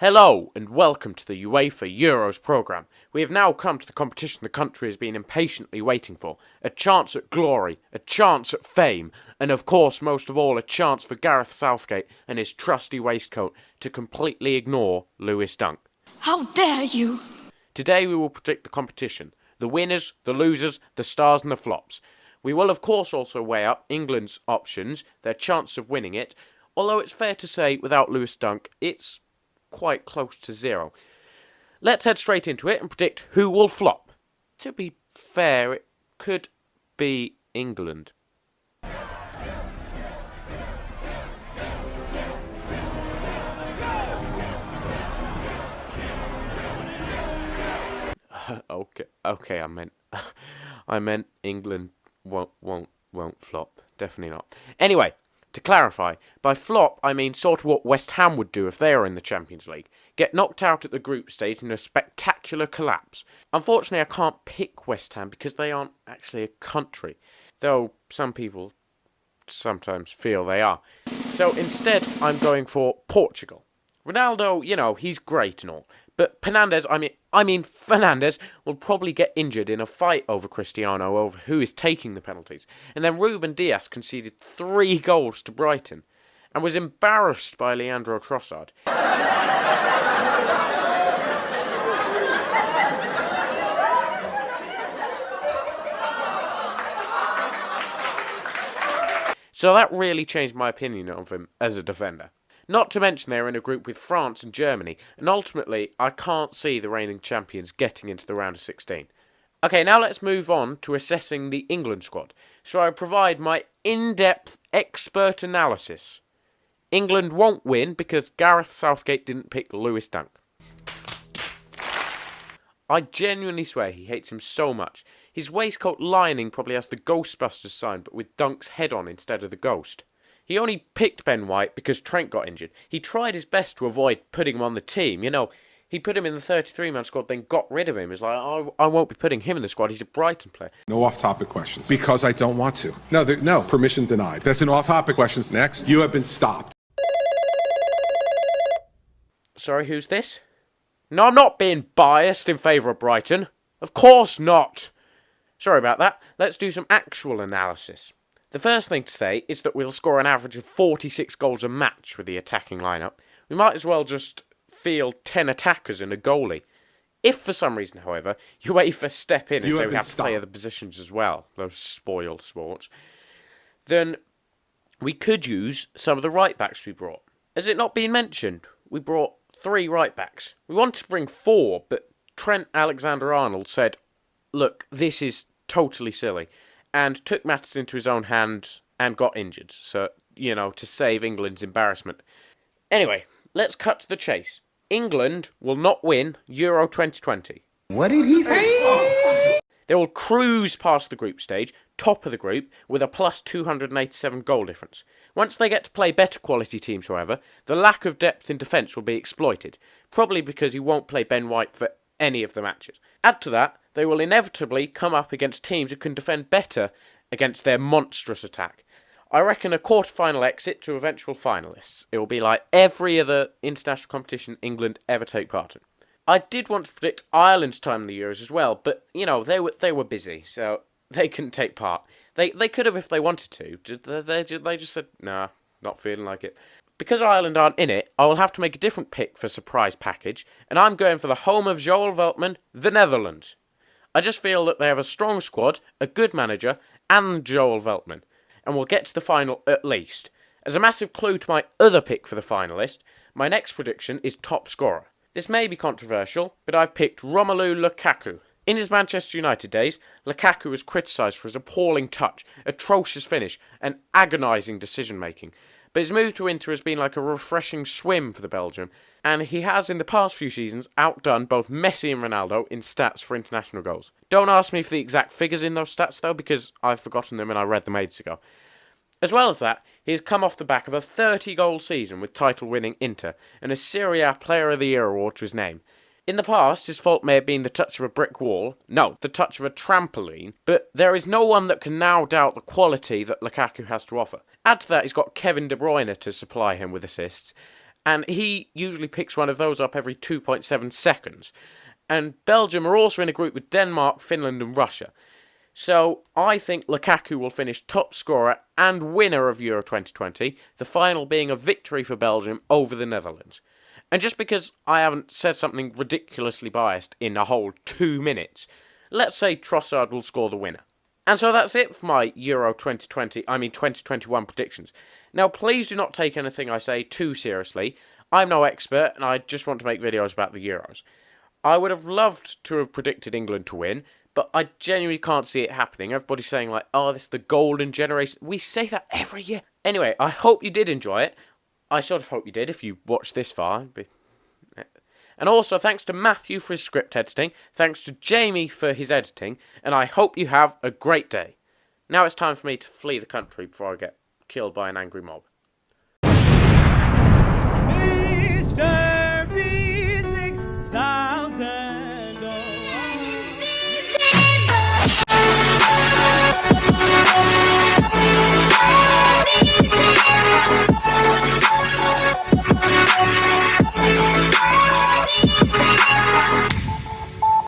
Hello and welcome to the UEFA Euros programme. We have now come to the competition the country has been impatiently waiting for. A chance at glory, a chance at fame, and of course most of all a chance for Gareth Southgate and his trusty waistcoat to completely ignore Lewis Dunk. How dare you! Today we will predict the competition, the winners, the losers, the stars and the flops. We will of course also weigh up England's options, their chance of winning it, although it's fair to say without Lewis Dunk it's quite close to zero. Let's head straight into it and predict who will flop. To be fair, it could be England. Okay, I meant England won't flop. Definitely not. Anyway, to clarify, by flop I mean sort of what West Ham would do if they are in the Champions League. Get knocked out at the group stage in a spectacular collapse. Unfortunately I can't pick West Ham because they aren't actually a country, though some people sometimes feel they are. So instead I'm going for Portugal. Ronaldo, he's great and all, but Fernandes will probably get injured in a fight over Cristiano over who is taking the penalties. And then Ruben Dias conceded 3 goals to Brighton and was embarrassed by Leandro Trossard. So that really changed my opinion of him as a defender. Not to mention they're in a group with France and Germany, and ultimately I can't see the reigning champions getting into the round of 16. Okay, now let's move on to assessing the England squad. So I provide my in-depth expert analysis. England won't win because Gareth Southgate didn't pick Lewis Dunk. I genuinely swear he hates him so much. His waistcoat lining probably has the Ghostbusters sign, but with Dunk's head on instead of the ghost. He only picked Ben White because Trent got injured. He tried his best to avoid putting him on the team. He put him in the 33-man squad, then got rid of him. It's like, I won't be putting him in the squad. He's a Brighton player. No off-topic questions. Because I don't want to. No, permission denied. That's an off-topic question. Next. You have been stopped. Sorry, who's this? No, I'm not being biased in favour of Brighton. Of course not. Sorry about that. Let's do some actual analysis. The first thing to say is that we'll score an average of 46 goals a match with the attacking lineup. We might as well just field 10 attackers and a goalie. If for some reason, however, UEFA step in and say we have to play other positions as well, those spoiled sports, then we could use some of the right-backs we brought. Has it not been mentioned? We brought 3 right-backs. We wanted to bring 4, but Trent Alexander-Arnold said, look, this is totally silly, and took matters into his own hands and got injured. So, to save England's embarrassment. Anyway, let's cut to the chase. England will not win Euro 2020. What did he say? They will cruise past the group stage, top of the group, with a plus 287 goal difference. Once they get to play better quality teams, however, the lack of depth in defence will be exploited. Probably because he won't play Ben White for any of the matches. Add to that, they will inevitably come up against teams who can defend better against their monstrous attack. I reckon a quarter-final exit to eventual finalists. It will be like every other international competition England ever take part in. I did want to predict Ireland's time in the Euros as well, but, they were busy, so they couldn't take part. They could have if they wanted to. They just said, nah, not feeling like it. Because Ireland aren't in it, I will have to make a different pick for surprise package, and I'm going for the home of Joel Veltman, the Netherlands. I just feel that they have a strong squad, a good manager, and Joel Veltman, and we'll get to the final at least. As a massive clue to my other pick for the finalist, my next prediction is top scorer. This may be controversial, but I've picked Romelu Lukaku. In his Manchester United days, Lukaku was criticised for his appalling touch, atrocious finish, and agonising decision-making. But his move to Inter has been like a refreshing swim for the Belgium, and he has in the past few seasons outdone both Messi and Ronaldo in stats for international goals. Don't ask me for the exact figures in those stats though, because I've forgotten them and I read them ages ago. As well as that, he has come off the back of a 30-goal season with title-winning Inter, and a Serie A Player of the Year award to his name. In the past, his fault may have been the touch of a brick wall, no, the touch of a trampoline, but there is no one that can now doubt the quality that Lukaku has to offer. Add to that, he's got Kevin De Bruyne to supply him with assists, and he usually picks one of those up every 2.7 seconds. And Belgium are also in a group with Denmark, Finland and Russia. So I think Lukaku will finish top scorer and winner of Euro 2020, the final being a victory for Belgium over the Netherlands. And just because I haven't said something ridiculously biased in a whole 2 minutes, let's say Trossard will score the winner. And so that's it for my Euro 2021 predictions. Now please do not take anything I say too seriously. I'm no expert and I just want to make videos about the Euros. I would have loved to have predicted England to win, but I genuinely can't see it happening. Everybody's saying like, oh, this is the golden generation. We say that every year. Anyway, I hope you did enjoy it. I sort of hope you did if you watched this far. And also, thanks to Matthew for his script editing, thanks to Jamie for his editing, and I hope you have a great day. Now it's time for me to flee the country before I get killed by an angry mob.